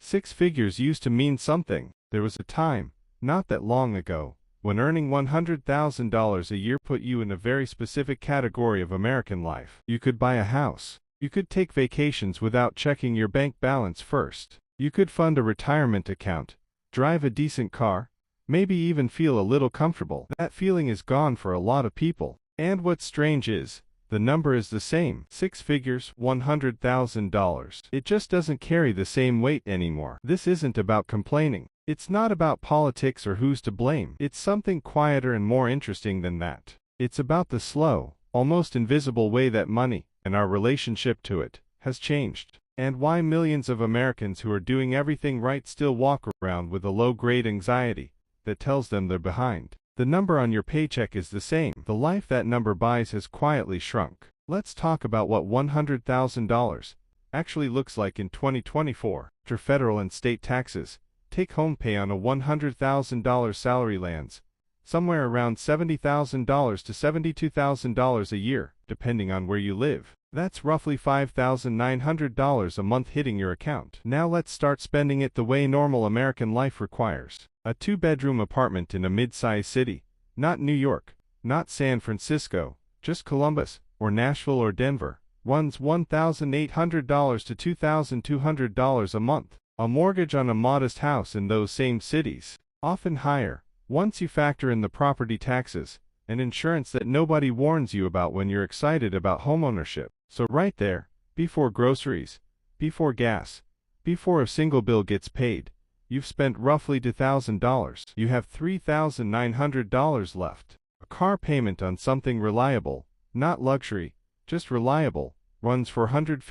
Six figures used to mean something. There was a time, not that long ago, when earning $100,000 a year put you in a very specific category of American life. You could buy a house. You could take vacations without checking your bank balance first. You could fund a retirement account, drive a decent car, maybe even feel a little comfortable. That feeling is gone for a lot of people. And what's strange is, the number is the same. Six figures, $100,000. It just doesn't carry the same weight anymore. This isn't about complaining. It's not about politics or who's to blame. It's something quieter and more interesting than that. It's about the slow, almost invisible way that money, and our relationship to it, has changed. And why millions of Americans who are doing everything right still walk around with a low-grade anxiety that tells them they're behind. The number on your paycheck is the same. The life that number buys has quietly shrunk. Let's talk about what $100,000 actually looks like in 2024. After federal and state taxes, take-home pay on a $100,000 salary lands somewhere around $70,000 to $72,000 a year, depending on where you live. That's roughly $5,900 a month hitting your account. Now let's start spending it the way normal American life requires. A two-bedroom apartment in a mid-sized city, not New York, not San Francisco, just Columbus, or Nashville or Denver, runs $1,800 to $2,200 a month. A mortgage on a modest house in those same cities, often higher, once you factor in the property taxes and insurance that nobody warns you about when you're excited about homeownership. So right there, before groceries, before gas, before a single bill gets paid, you've spent roughly $2,000. You have $3,900 left. A car payment on something reliable, not luxury, just reliable, runs $450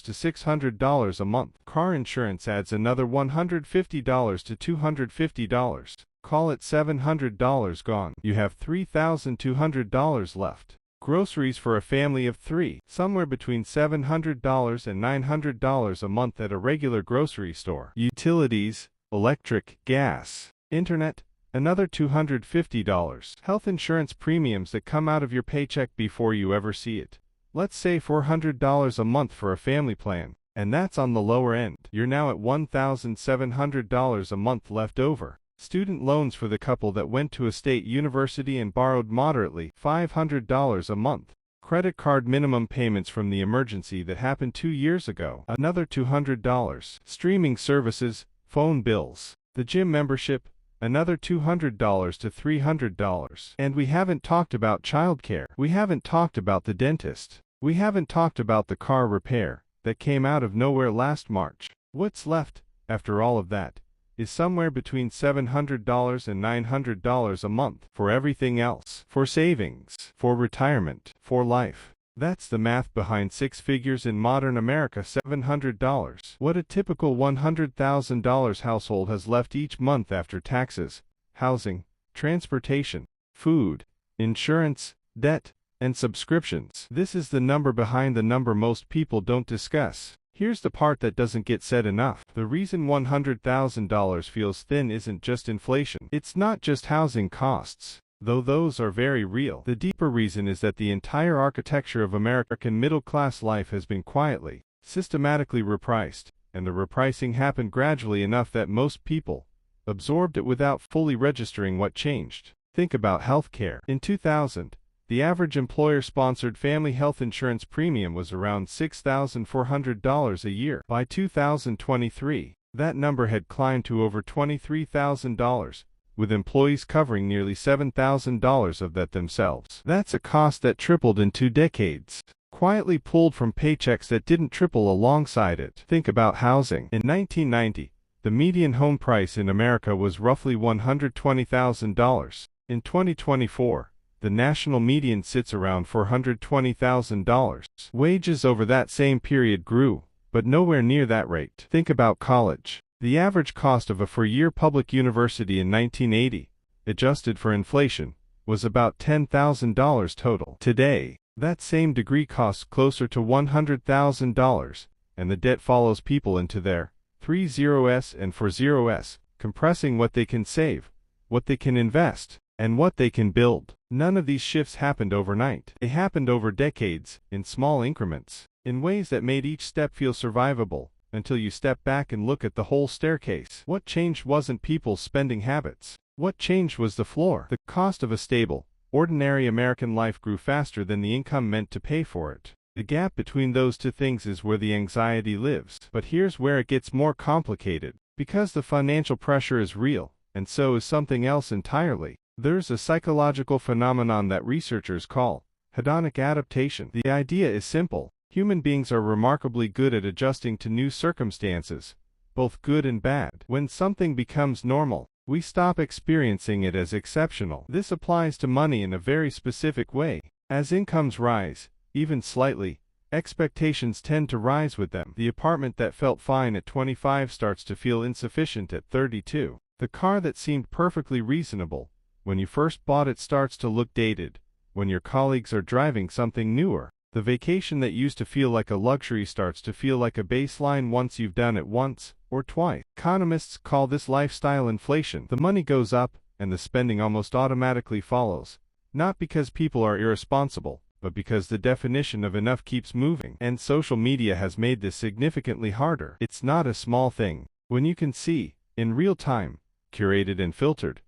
to $600 a month. Car insurance adds another $150 to $250. Call it $700 gone. You have $3,200 left. Groceries for a family of three, somewhere between $700 and $900 a month at a regular grocery store. Utilities, electric, gas, internet, another $250. Health insurance premiums that come out of your paycheck before you ever see it. Let's say $400 a month for a family plan, and that's on the lower end. You're now at $1,700 a month left over. Student loans for the couple that went to a state university and borrowed moderately, $500 a month. Credit card minimum payments from the emergency that happened 2 years ago, another $200. Streaming services, phone bills, the gym membership, another $200 to $300. And we haven't talked about childcare. We haven't talked about the dentist. We haven't talked about the car repair that came out of nowhere last March. What's left, after all of that, is somewhere between $700 and $900 a month for everything else. For savings, for retirement, for life. That's the math behind six figures in modern America. $700. What a typical $100,000 household has left each month after taxes, housing, transportation, food, insurance, debt, and subscriptions. This is the number behind the number most people don't discuss. Here's the part that doesn't get said enough. The reason $100,000 feels thin isn't just inflation. It's not just housing costs, though those are very real. The deeper reason is that the entire architecture of American middle-class life has been quietly, systematically repriced, and the repricing happened gradually enough that most people absorbed it without fully registering what changed. Think about healthcare. In 2000, the average employer-sponsored family health insurance premium was around $6,400 a year. By 2023, that number had climbed to over $23,000, with employees covering nearly $7,000 of that themselves. That's a cost that tripled in 2 decades, quietly pulled from paychecks that didn't triple alongside it. Think about housing. In 1990, the median home price in America was roughly $120,000. In 2024, the national median sits around $420,000. Wages over that same period grew, but nowhere near that rate. Think about college. The average cost of a four-year public university in 1980, adjusted for inflation, was about $10,000 total. Today, that same degree costs closer to $100,000, and the debt follows people into their 30s and 40s, compressing what they can save, what they can invest, and what they can build. None of these shifts happened overnight. They happened over decades, in small increments, in ways that made each step feel survivable, until you step back and look at the whole staircase. What changed wasn't people's spending habits. What changed was the floor. The cost of a stable, ordinary American life grew faster than the income meant to pay for it. The gap between those two things is where the anxiety lives. But here's where it gets more complicated. Because the financial pressure is real, and so is something else entirely. There's a psychological phenomenon that researchers call hedonic adaptation. The idea is simple. Human beings are remarkably good at adjusting to new circumstances, both good and bad. When something becomes normal, we stop experiencing it as exceptional. This applies to money in a very specific way. As incomes rise, even slightly, expectations tend to rise with them. The apartment that felt fine at 25 starts to feel insufficient at 32. The car that seemed perfectly reasonable when you first bought it starts to look dated when your colleagues are driving something newer. The vacation that used to feel like a luxury starts to feel like a baseline once you've done it once or twice. Economists call this lifestyle inflation. The money goes up, and the spending almost automatically follows, not because people are irresponsible, but because the definition of enough keeps moving. And social media has made this significantly harder. It's not a small thing when you can see, in real time, curated and filtered,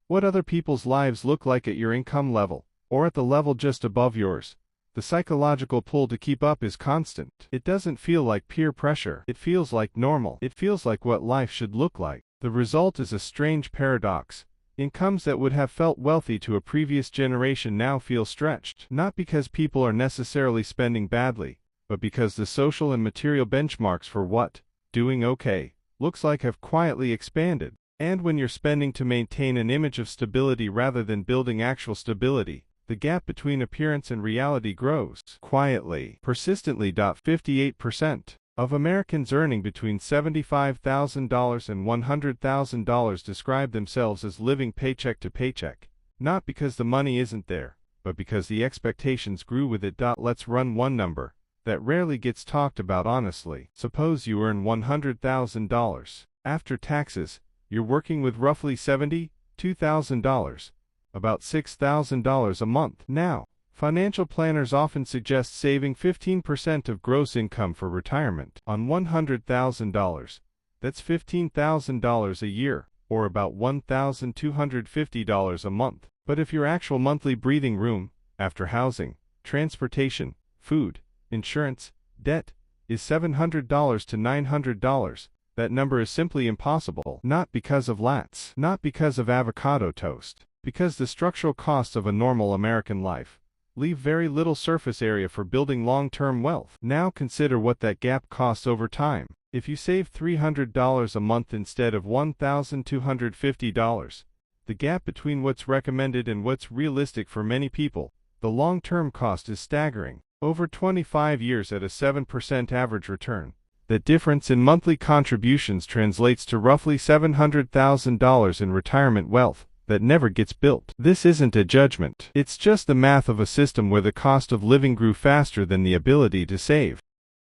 what other people's lives look like at your income level, or at the level just above yours. The psychological pull to keep up is constant. It doesn't feel like peer pressure. It feels like normal. It feels like what life should look like. The result is a strange paradox. Incomes that would have felt wealthy to a previous generation now feel stretched. Not because people are necessarily spending badly, but because the social and material benchmarks for what doing okay looks like have quietly expanded. And when you're spending to maintain an image of stability rather than building actual stability, the gap between appearance and reality grows quietly, persistently. 58% of Americans earning between $75,000 and $100,000 describe themselves as living paycheck to paycheck, not because the money isn't there, but because the expectations grew with it. Let's run one number that rarely gets talked about honestly. Suppose you earn $100,000. After taxes, you're working with roughly $72,000. About $6,000 a month. Now, financial planners often suggest saving 15% of gross income for retirement. On $100,000, that's $15,000 a year, or about $1,250 a month. But if your actual monthly breathing room, after housing, transportation, food, insurance, debt, is $700 to $900, that number is simply impossible. Not because of lats, not because of avocado toast, because the structural costs of a normal American life leave very little surface area for building long-term wealth. Now consider what that gap costs over time. If you save $300 a month instead of $1,250, the gap between what's recommended and what's realistic for many people, the long-term cost is staggering. Over 25 years at a 7% average return, that difference in monthly contributions translates to roughly $700,000 in retirement wealth that never gets built. This isn't a judgment. It's just the math of a system where the cost of living grew faster than the ability to save.